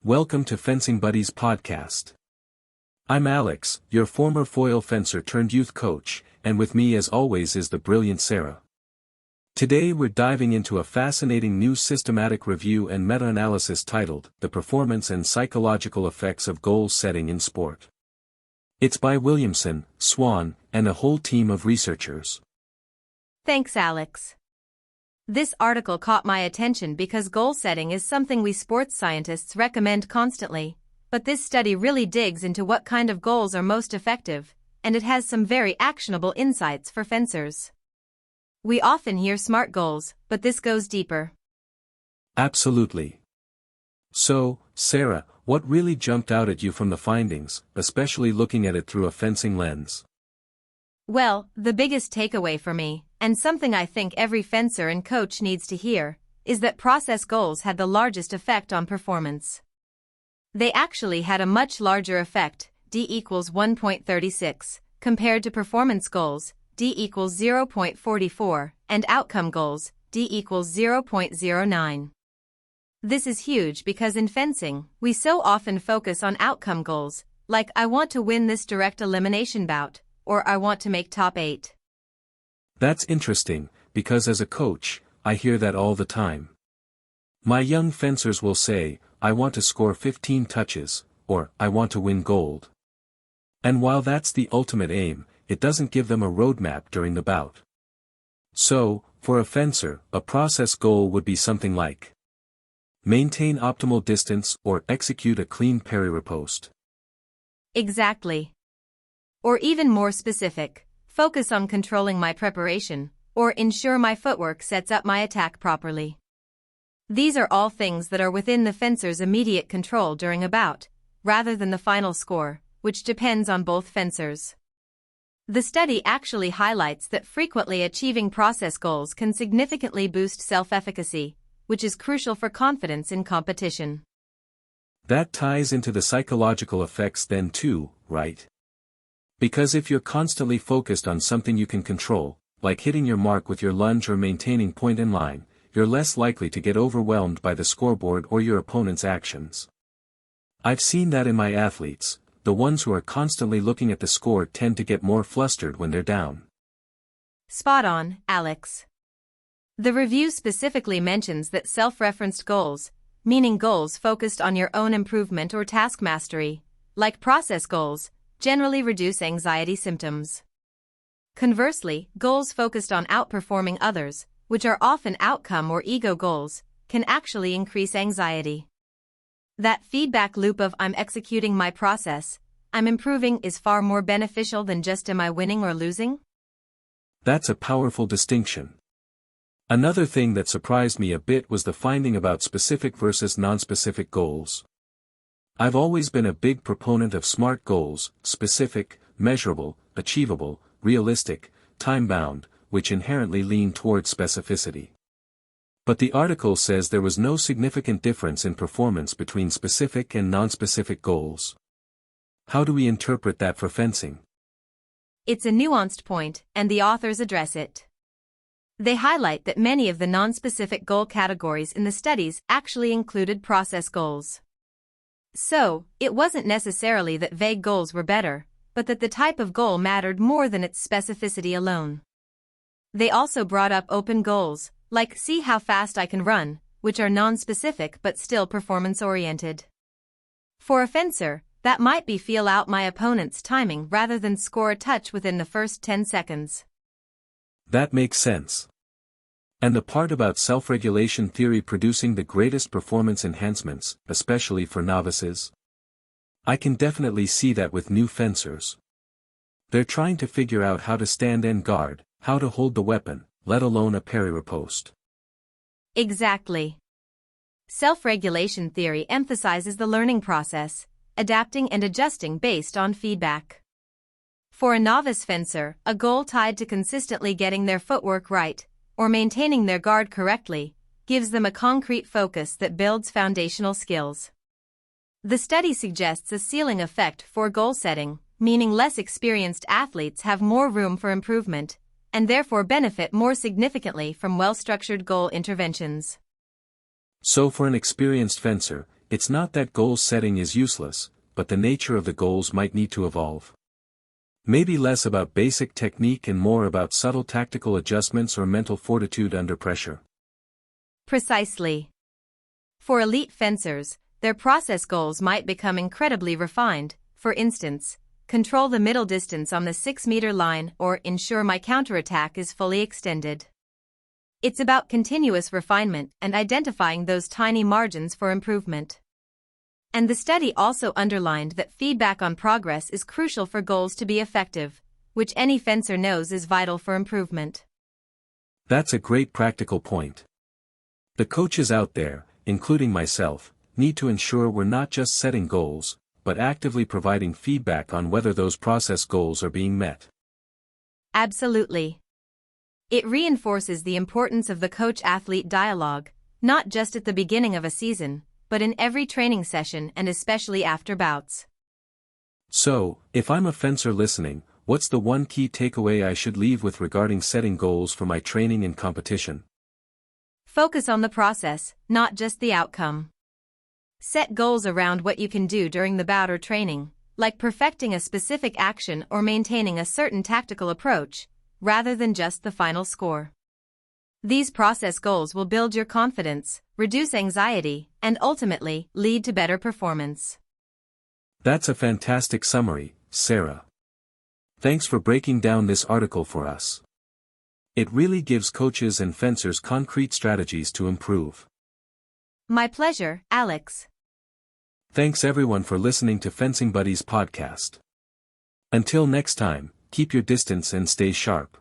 Welcome to Fencing Buddies podcast. I'm Alex, your former foil fencer turned youth coach, and with me as always is the brilliant Sarah. Today we're diving into a fascinating new systematic review and meta-analysis titled, The Performance and Psychological Effects of Goal Setting in Sport. It's by Williamson, Swann, and a whole team of researchers. Thanks, Alex. This article caught my attention because goal setting is something we sports scientists recommend constantly, but this study really digs into what kind of goals are most effective, and it has some very actionable insights for fencers. We often hear SMART goals, but this goes deeper. Absolutely. So, Sarah, what really jumped out at you from the findings, especially looking at it through a fencing lens? Well, the biggest takeaway for me, and something I think every fencer and coach needs to hear, is that process goals had the largest effect on performance. They actually had a much larger effect, D equals 1.36, compared to performance goals, D equals 0.44, and outcome goals, D equals 0.09. This is huge because in fencing, we so often focus on outcome goals, like I want to win this direct elimination bout, or I want to make top 8. That's interesting, because as a coach, I hear that all the time. My young fencers will say, I want to score 15 touches, or I want to win gold. And while that's the ultimate aim, it doesn't give them a roadmap during the bout. So, for a fencer, a process goal would be something like maintain optimal distance or execute a clean parry riposte. Exactly. Or even more specific, focus on controlling my preparation, or ensure my footwork sets up my attack properly. These are all things that are within the fencer's immediate control during a bout, rather than the final score, which depends on both fencers. The study actually highlights that frequently achieving process goals can significantly boost self-efficacy, which is crucial for confidence in competition. That ties into the psychological effects then too, right? Because if you're constantly focused on something you can control, like hitting your mark with your lunge or maintaining point in line, you're less likely to get overwhelmed by the scoreboard or your opponent's actions. I've seen that in my athletes, the ones who are constantly looking at the score tend to get more flustered when they're down. Spot on, Alex. The review specifically mentions that self-referenced goals, meaning goals focused on your own improvement or task mastery, like process goals, generally reduce anxiety symptoms. Conversely, goals focused on outperforming others, which are often outcome or ego goals, can actually increase anxiety. That feedback loop of I'm executing my process, I'm improving is far more beneficial than just am I winning or losing? That's a powerful distinction. Another thing that surprised me a bit was the finding about specific versus non-specific goals. I've always been a big proponent of SMART goals, specific, measurable, achievable, realistic, time-bound, which inherently lean towards specificity. But the article says there was no significant difference in performance between specific and non-specific goals. How do we interpret that for fencing? It's a nuanced point, and the authors address it. They highlight that many of the non-specific goal categories in the studies actually included process goals. So, it wasn't necessarily that vague goals were better, but that the type of goal mattered more than its specificity alone. They also brought up open goals, like see how fast I can run, which are non-specific but still performance-oriented. For a fencer, that might be feel out my opponent's timing rather than score a touch within the first 10 seconds. That makes sense. And the part about self-regulation theory producing the greatest performance enhancements, especially for novices? I can definitely see that with new fencers. They're trying to figure out how to stand and guard, how to hold the weapon, let alone a parry riposte. Exactly. Self-regulation theory emphasizes the learning process, adapting and adjusting based on feedback. For a novice fencer, a goal tied to consistently getting their footwork right, or maintaining their guard correctly, gives them a concrete focus that builds foundational skills. The study suggests a ceiling effect for goal setting, meaning less experienced athletes have more room for improvement, and therefore benefit more significantly from well-structured goal interventions. So for an experienced fencer, it's not that goal setting is useless, but the nature of the goals might need to evolve. Maybe less about basic technique and more about subtle tactical adjustments or mental fortitude under pressure. Precisely. For elite fencers, their process goals might become incredibly refined, for instance, control the middle distance on the 6-meter line or ensure my counterattack is fully extended. It's about continuous refinement and identifying those tiny margins for improvement. And the study also underlined that feedback on progress is crucial for goals to be effective, which any fencer knows is vital for improvement. That's a great practical point. The coaches out there, including myself, need to ensure we're not just setting goals, but actively providing feedback on whether those process goals are being met. Absolutely. It reinforces the importance of the coach-athlete dialogue, not just at the beginning of a season, but in every training session and especially after bouts. So, if I'm a fencer listening, what's the one key takeaway I should leave with regarding setting goals for my training and competition? Focus on the process, not just the outcome. Set goals around what you can do during the bout or training, like perfecting a specific action or maintaining a certain tactical approach, rather than just the final score. These process goals will build your confidence, reduce anxiety, and ultimately lead to better performance. That's a fantastic summary, Sarah. Thanks for breaking down this article for us. It really gives coaches and fencers concrete strategies to improve. My pleasure, Alex. Thanks everyone for listening to Fencing Buddies podcast. Until next time, keep your distance and stay sharp.